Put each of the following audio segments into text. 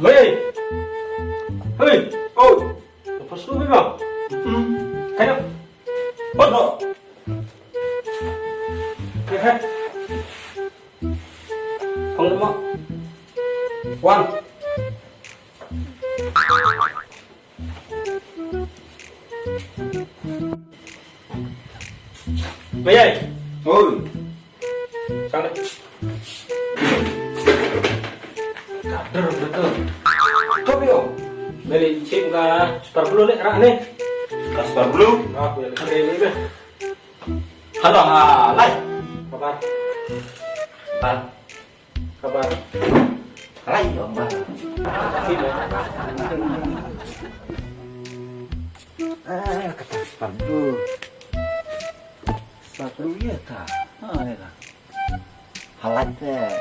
Hei, hei, oh, lepas lu memang. Kayak, oh no. Kayak, không đúng không? One. Mấy ơi. Ôi, Sang đây. Kader betul. kopi yo. Beli chip ke super blue nih, rak nih. Kasper blue. Oh, beli ini deh. Halo, lai. Kabar, Ban, kabar. lai yo, ban. Sakit ya. Kata Kasper blue. Kasper blue ya ta. Ya ta. Halat teh.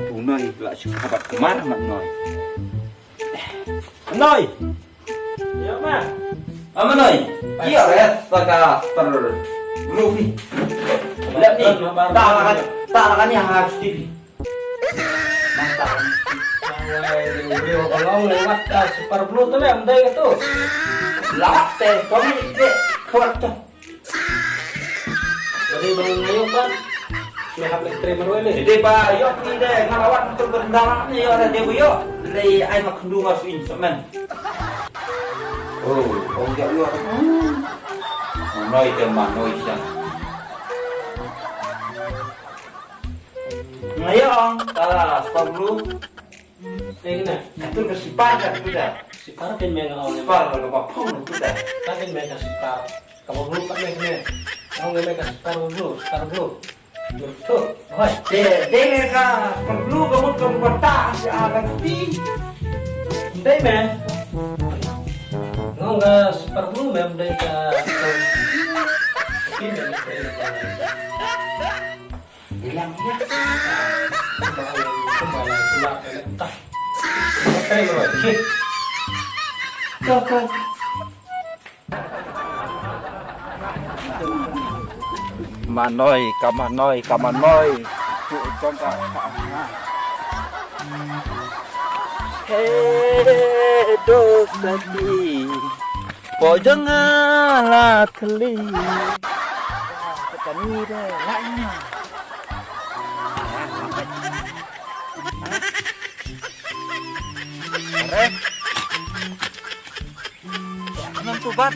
Tụ nơi lại chịu bật mát mặt nồi. Nồi, Ya, Ma. apa nồi? Kia ya, saka Luffy. Lihat nih, tak akan yang harus TV. Mantap. Video kalau lewat super blue tuh ya, mending itu. Lawak teh, kami dek kuat tuh. Jadi bang Ayo kan, lihat ekstremer ini. Jadi pak, yuk ni deh ngelawan untuk berdarah ni orang dia yuk. Dari air makan dua suin semen. Oh, ông dạo yuk. Nói teman nói siang. Ayo ông, talah stop dulu. Ini nih, Itu kesipar kan sudah. si Par kan main awalnya. Sipar kalau apa sudah. Kan main si Par. Kamu belum kan main nih. Kamu nggak main si Par dulu. Tuh, woi. Deh kan, perlu kamu terbatas ya nanti. Đây mà ngon ga super blue mà đây ka cái này Hilangnya. không phải là loại này tắt cái rồi kia Kakak. Manoi, kamanoi. Trong cả. Hei dosa di pojok ngalah teli. Ketani deh, lainnya. Rek. Jangan tubat.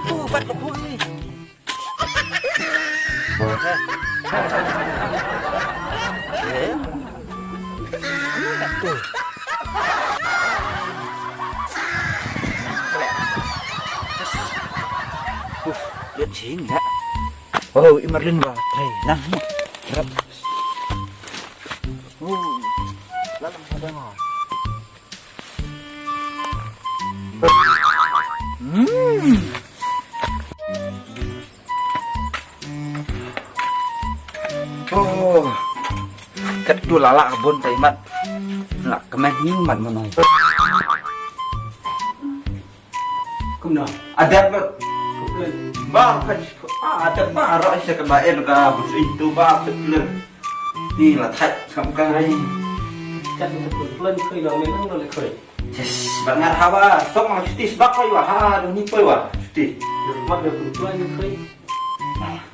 Tubat kepui. Tuh. Lihat sih enggak. Oh, Imerlin ba? Hey, nang. Harap. Lalang sa nga. Oh. Cất đua lá lạ buôn thấy mặt. Là cái men như mặt mà nói. không nào Ada apa? không lên Bang, ada marah saya kebaen ka bus itu bang betul. Ni lah thay sam kai. chắc là không lên khơi đầu mình không được lại khơi Yes, bạn ngat hawa, sok mang cuti sebab kau wa ha, do ni poi wa. Cuti. được mắt được cũng lên khơi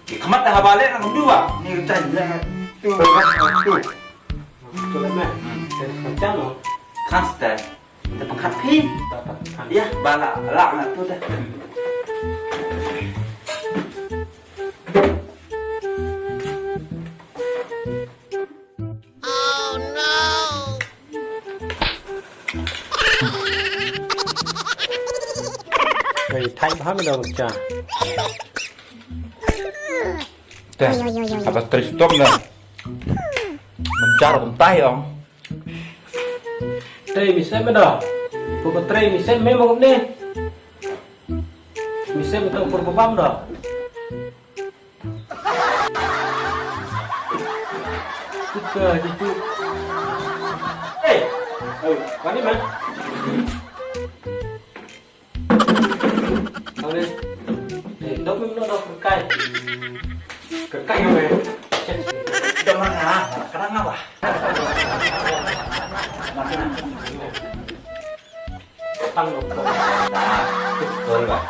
Ki kamat dah balik nang dua. Ni tanya tu tu. cho lên mẹ để phải chắc nó Kasta. Kita pangkat pin. dapat kan Ya, balak lak nak tu dah. rồi thay hết mới đầu trà Dah. Apa terus stop dah. Mencari untai ong. đây mình xem mới đầu phụ có tray mình xem mấy món đi mình xem một tàu phụ băm đó ke gitu. Mari man. Ini, dok minum dok kerkai. Kerkai apa? Udah mana? Kerang apa? Tang dok. Nah, betul Pak.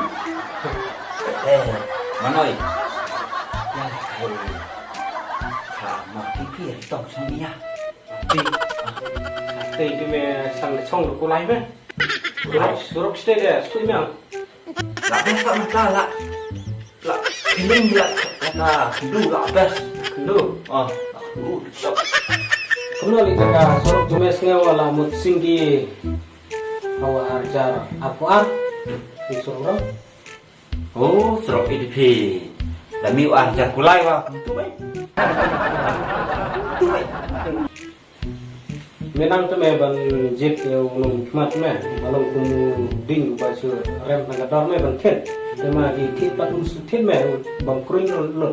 Manoy. Ya, sama kipir tong samia. Thì me sang xong được cô lấy với. Suruh stay there, stay me. Lah bes Pak Mata lah. Lah feeling lah. Lah kendu lah bes. Kendu. Stop. Kembali ke suruh tumes ngewala mut singgi. Hawa arjar apa? Disuruh. Oh, serok IDP. Lah miu arjar kulai wa. Tu baik. Tu baik. Menang tu me ban jet yang nung mat me balong kumu ding baca rem nagador me ban ken tema di kit patum sutin me bam kruin lo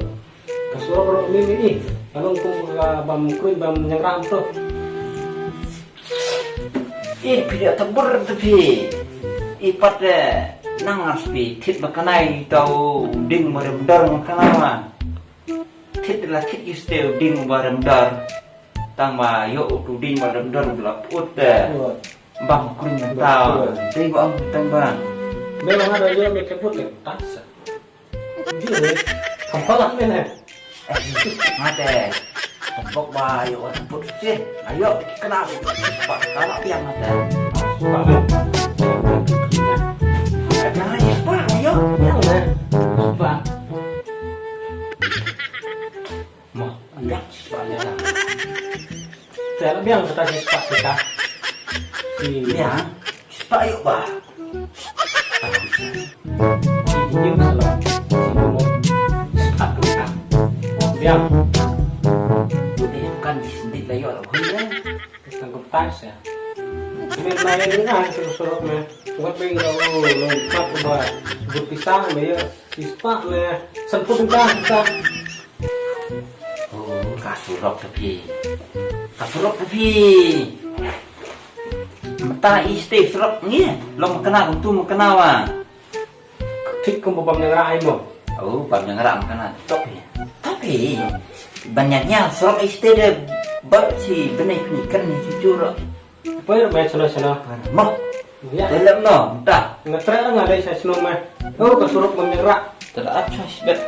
kasur mi ni balong kumu bam kruin bam nyangram tu Pidak tebur tapi ipat nang aspi tit makanai tau ding maremdar makanawa tit lah tit istel ding maremdar tang ma yo tu ding maremdar belak ut bang kuring tau ding bang tang bang memang ada dia me keput le tas dia le kampalan me ne mate tembok ba yo tembok sih ayo kenal pak kalau piang mate ayo yang ne pak mau ya soalnya saya biang kata si pak kita si piang pak yuk ba si jinjing salah si ngomong pak kita biang bukan di sendiri lah yuk tangkap tas ya main ini kan suruh me buat main lo pak ba berpisah me ya si pak me semput kita kasurok tapi mata iste surok ni lo makena tu makena wa thích không bom yang rai mo bam yang ram makena tapi banyaknya surok iste de bar si benai ni kan ni jujur apa me sana mau ya dalam no entah ngetre lah nggak ada saya senang me kesurup bom yang rak tidak ada sebab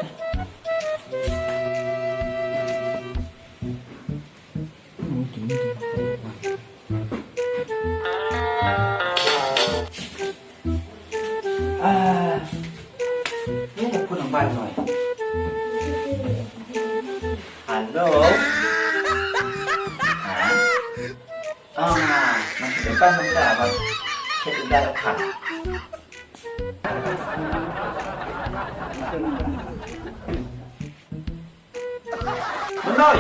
ini ada pun yang baik Noy. Halo. Masih depan minta apa? Saya tidak depan. Noy.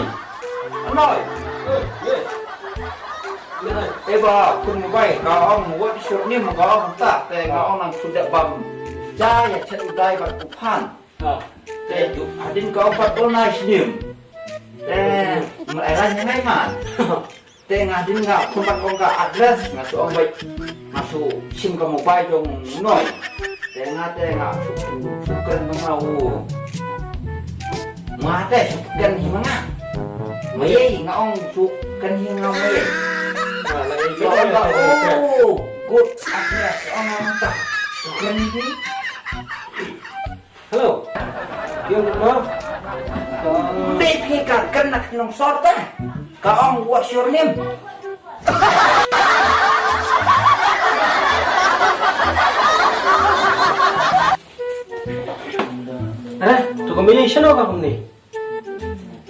Ba, kun mo bay, kaong what is your name? Kaong tak, kaong nang sudah bam. Jaya chat udai bat upan. Tu adin kau bat all nice name. Melairannya memang. Ngadin ngak kumpat kau ngak address ngasuh orang baik masuk sim kamu bay dong Noy. Ngak sukan mengau. Mate sukan himanga. Mayai ngaong sukan hingau mayai. Good address orang tak. Ini. Hello. Yung mo? Baby ka nak nong sorta. Kaong what's your name? Tu combination apa kamu ni?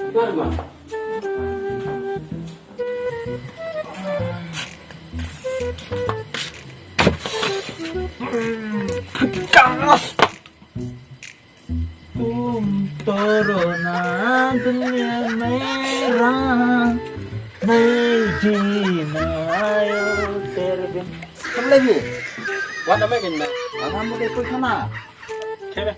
Gimana? Kaos. Turuna dunia merah. Medina ayo terbang. Kamu lagi? What am I in? Kamu lagi sana. Cewek.